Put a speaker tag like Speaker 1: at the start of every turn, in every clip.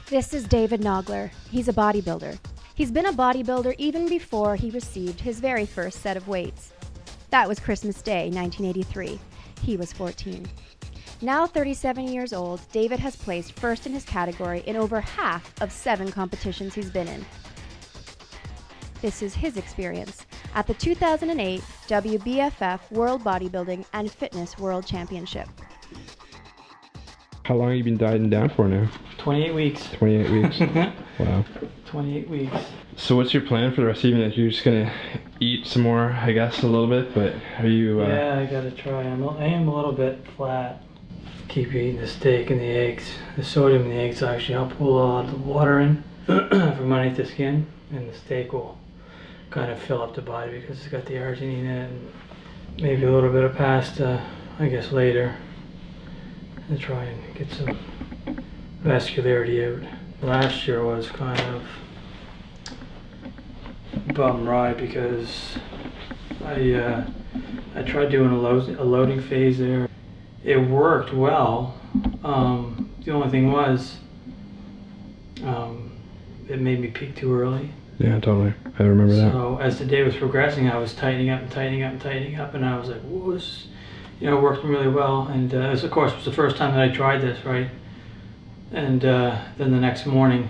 Speaker 1: This is David Naugler. He's a bodybuilder. He's been a bodybuilder even before he received his very first set of weights. That was Christmas Day, 1983. He was 14. Now 37 years old, David has placed first in his category in over half of 7 competitions he's been in. This is his experience at the 2008 WBFF World Bodybuilding and Fitness World Championship.
Speaker 2: How long have you been dieting down for now?
Speaker 3: 28 weeks.
Speaker 2: 28 weeks. Wow.
Speaker 3: 28 weeks.
Speaker 2: So what's your plan for the rest of the evening? You're just gonna eat some more, I guess, a little bit, but are you...
Speaker 3: Yeah, I gotta try. I am a little bit flat. Keep eating the steak and the eggs. The sodium in the eggs actually help pull all the water in from underneath the skin, and the steak will kind of fill up the body because it's got the arginine in it, and maybe a little bit of pasta, I guess, later. To try and get some vascularity out. Last year was kind of a bum ride because I tried doing a loading phase there. It worked well. The only thing was it made me peak too early.
Speaker 2: Yeah, totally. I remember that.
Speaker 3: So as the day was progressing, I was tightening up and tightening up and tightening up, and I was like, whoa, this, worked really well. And this, of course, was the first time that I tried this, right? And then the next morning,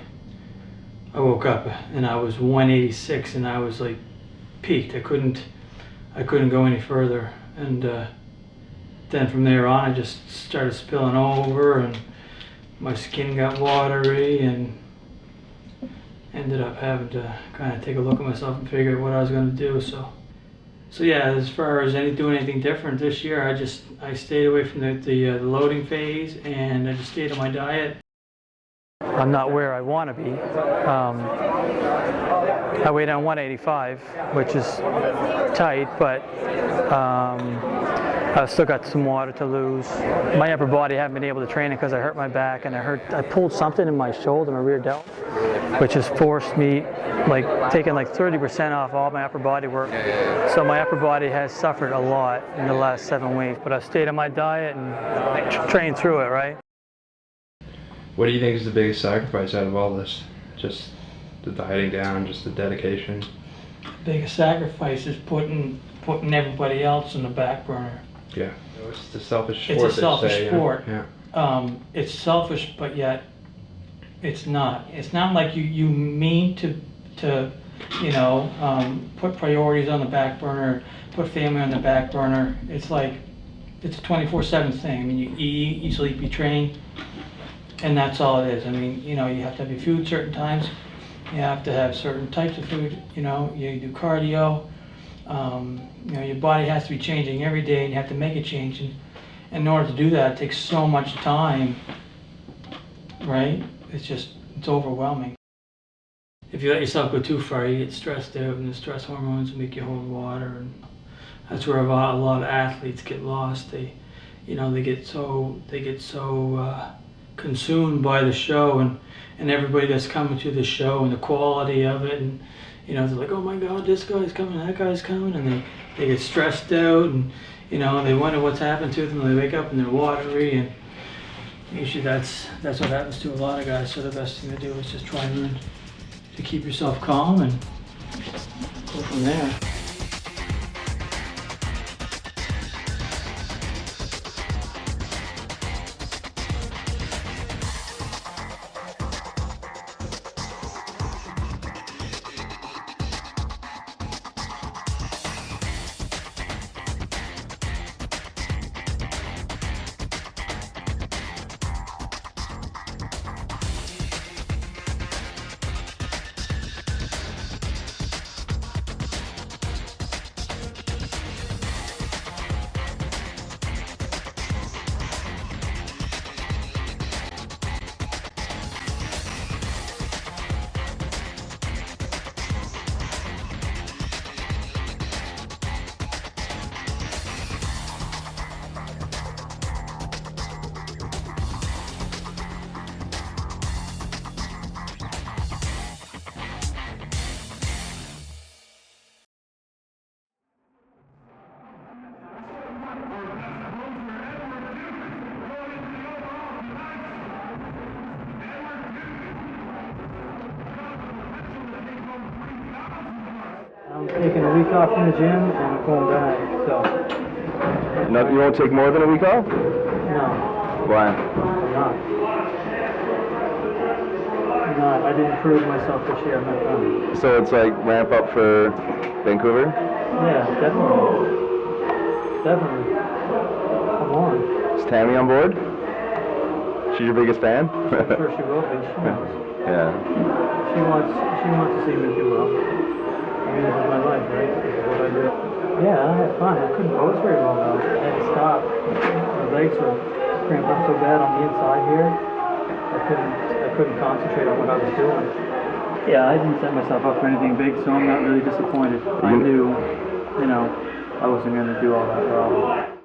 Speaker 3: I woke up and I was 186, and I was like peaked. I couldn't go any further. And then from there on, I just started spilling over, and my skin got watery, and ended up having to kind of take a look at myself and figure out what I was going to do. So yeah, as far as doing anything different this year, I stayed away from the loading phase, and I just stayed on my diet. I'm not where I want to be. I weigh down 185, which is tight, but I've still got some water to lose. My upper body, I haven't been able to train it because I hurt my back, and I pulled something in my shoulder, my rear delt, which has forced me, taking 30% off all my upper body work. So my upper body has suffered a lot in the last 7 weeks, but I've stayed on my diet and trained through it, right?
Speaker 2: What do you think is the biggest sacrifice out of all this? Just the dieting down, just the dedication?
Speaker 3: The biggest sacrifice is putting everybody else on the back burner.
Speaker 2: Yeah. It's a selfish sport.
Speaker 3: It's a selfish sport.
Speaker 2: Yeah.
Speaker 3: It's selfish, but yet it's not. It's not like you mean to put priorities on the back burner, put family on the back burner. It's like it's a 24/7 thing. I mean, you eat, you sleep, you train, and that's all it is. I mean, you have to have your food certain times. You have to have certain types of food. You do cardio. Your body has to be changing every day, and you have to make it change. And in order to do that, it takes so much time, right? It's overwhelming. If you let yourself go too far, you get stressed out, and the stress hormones make you hold water, and that's where a lot of athletes get lost. They get so consumed by the show and everybody that's coming to the show and the quality of it, and they're like, oh my God, this guy's coming, that guy's coming, and they get stressed out, and they wonder what's happened to them. They wake up and they're watery, and usually that's what happens to a lot of guys. So the best thing to do is just try and learn to keep yourself calm and go from there. taking a week off from the gym and I'm going back. So.
Speaker 4: No, you won't take more than a week off?
Speaker 3: No.
Speaker 4: Why?
Speaker 3: I'm not. I'm not. I didn't prove myself this year. I'm not done.
Speaker 4: So it's like ramp up for Vancouver?
Speaker 3: Yeah, definitely. Definitely. Come on.
Speaker 4: Is Tammy on board? She's your biggest fan?
Speaker 3: I'm sure she will be. She knows.
Speaker 4: Yeah.
Speaker 3: She wants to see me do well. I mean, this is my life, right? This is what I do. Yeah, I had fun. I couldn't pose very well though. I had to stop. My legs were cramped up so bad on the inside here. I couldn't concentrate on what I was doing. Yeah, I didn't set myself up for anything big, so I'm not really disappointed. I knew, I wasn't going to do all that well.